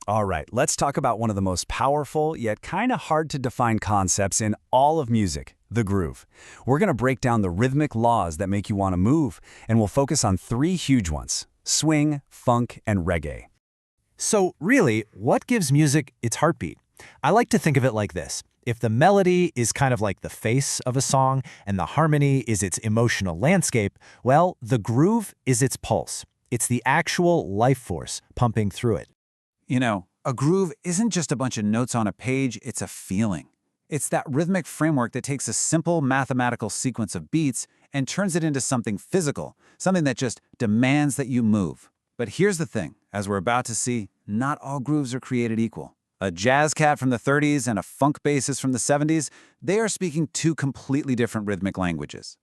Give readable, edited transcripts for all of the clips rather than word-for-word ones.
All right, let's talk about one of the most powerful yet kind of hard to define concepts in all of music, the groove. We're going to break down the rhythmic laws that make you want to move, and we'll focus on three huge ones: swing, funk, and reggae. So really, what gives music its heartbeat? I like to think of it like this. If the melody is kind of like the face of a song and the harmony is its emotional landscape, well, the groove is its pulse. It's the actual life force pumping through it. You know, a groove isn't just a bunch of notes on a page, it's a feeling. It's that rhythmic framework that takes a simple mathematical sequence of beats and turns it into something physical, something that just demands that you move. But here's the thing, as we're about to see, not all grooves are created equal. A jazz cat from the 30s and a funk bassist from the 70s, they are speaking two completely different rhythmic languages.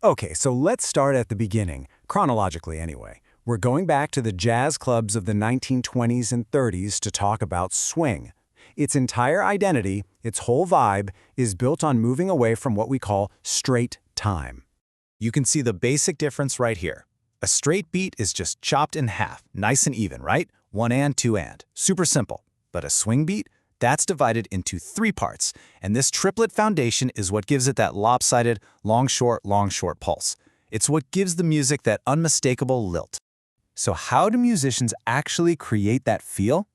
Okay, so let's start at the beginning, chronologically anyway. We're going back to the jazz clubs of the 1920s and 30s to talk about swing. Its entire identity, its whole vibe, is built on moving away from what we call straight time. You can see the basic difference right here. A straight beat is just chopped in half, nice and even, right? One and, two and. Super simple. But a swing beat? That's divided into three parts, and this triplet foundation is what gives it that lopsided, long, short pulse. It's what gives the music that unmistakable lilt. So how do musicians actually create that feel?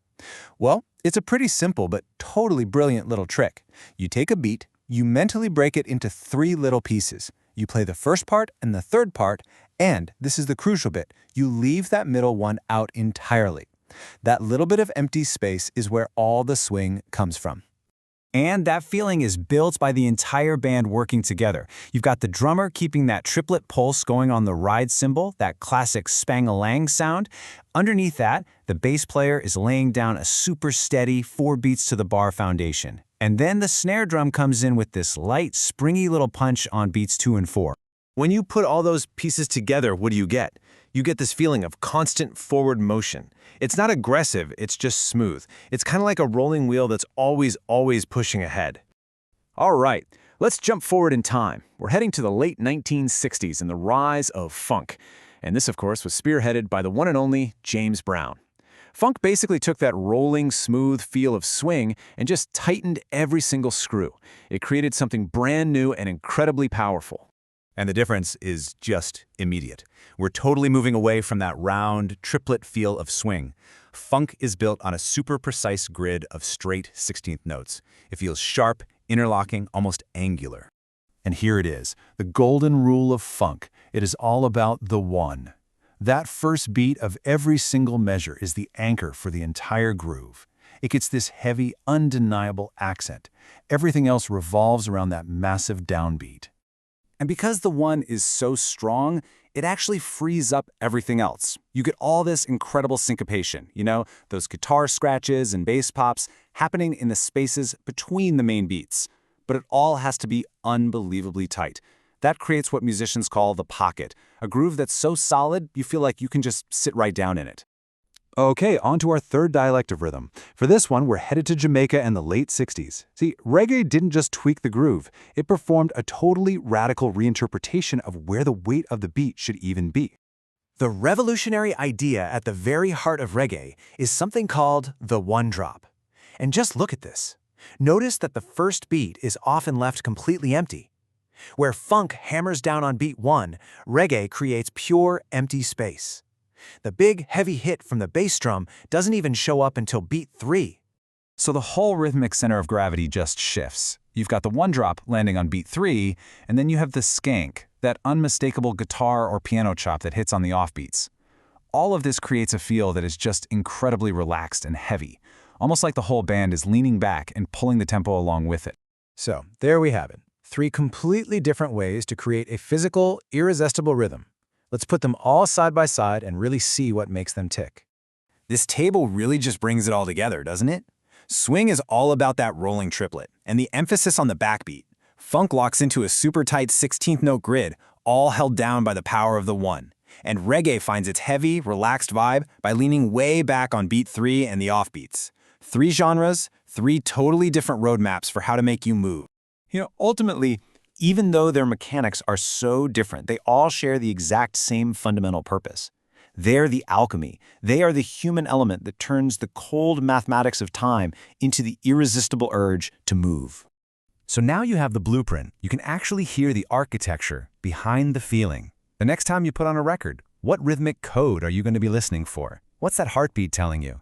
Well, it's a pretty simple but totally brilliant little trick. You take a beat, you mentally break it into three little pieces. You play the first part and the third part, and, this is the crucial bit, you leave that middle one out entirely. That little bit of empty space is where all the swing comes from. And that feeling is built by the entire band working together. You've got the drummer keeping that triplet pulse going on the ride cymbal, that classic spang-a-lang sound. Underneath that, the bass player is laying down a super steady 4 beats to the bar foundation. And then the snare drum comes in with this light, springy little punch on beats 2 and 4. When you put all those pieces together, what do you get? You get this feeling of constant forward motion. It's not aggressive, it's just smooth. It's kind of like a rolling wheel that's always pushing ahead. All right, let's jump forward in time. We're heading to the late 1960s and the rise of funk. And this, of course, was spearheaded by the one and only James Brown. Funk basically took that rolling, smooth feel of swing and just tightened every single screw. It created something brand new and incredibly powerful. And the difference is just immediate. We're totally moving away from that round, triplet feel of swing. Funk is built on a super precise grid of straight 16th notes. It feels sharp, interlocking, almost angular. And here it is, the golden rule of funk. It is all about the one. That first beat of every single measure is the anchor for the entire groove. It gets this heavy, undeniable accent. Everything else revolves around that massive downbeat. And because the one is so strong, it actually frees up everything else. You get all this incredible syncopation, those guitar scratches and bass pops happening in the spaces between the main beats. But it all has to be unbelievably tight. That creates what musicians call the pocket, a groove that's so solid you feel like you can just sit right down in it. Okay, on to our third dialect of rhythm. For this one, we're headed to Jamaica in the late 60s. See, reggae didn't just tweak the groove, it performed a totally radical reinterpretation of where the weight of the beat should even be. The revolutionary idea at the very heart of reggae is something called the one drop. And just look at this. Notice that the first beat is often left completely empty. Where funk hammers down on beat 1, reggae creates pure, empty space. The big, heavy hit from the bass drum doesn't even show up until beat 3. So the whole rhythmic center of gravity just shifts. You've got the one drop landing on beat 3, and then you have the skank, that unmistakable guitar or piano chop that hits on the offbeats. All of this creates a feel that is just incredibly relaxed and heavy, almost like the whole band is leaning back and pulling the tempo along with it. So, there we have it. 3 completely different ways to create a physical, irresistible rhythm. Let's put them all side by side and really see what makes them tick. This table really just brings it all together, doesn't it? Swing is all about that rolling triplet, and the emphasis on the backbeat. Funk locks into a super tight 16th note grid, all held down by the power of the one. And reggae finds its heavy, relaxed vibe by leaning way back on beat 3 and the offbeats. 3 genres, 3 totally different roadmaps for how to make you move. Ultimately, even though their mechanics are so different, they all share the exact same fundamental purpose. They're the alchemy. They are the human element that turns the cold mathematics of time into the irresistible urge to move. So now you have the blueprint. You can actually hear the architecture behind the feeling. The next time you put on a record, what rhythmic code are you going to be listening for? What's that heartbeat telling you?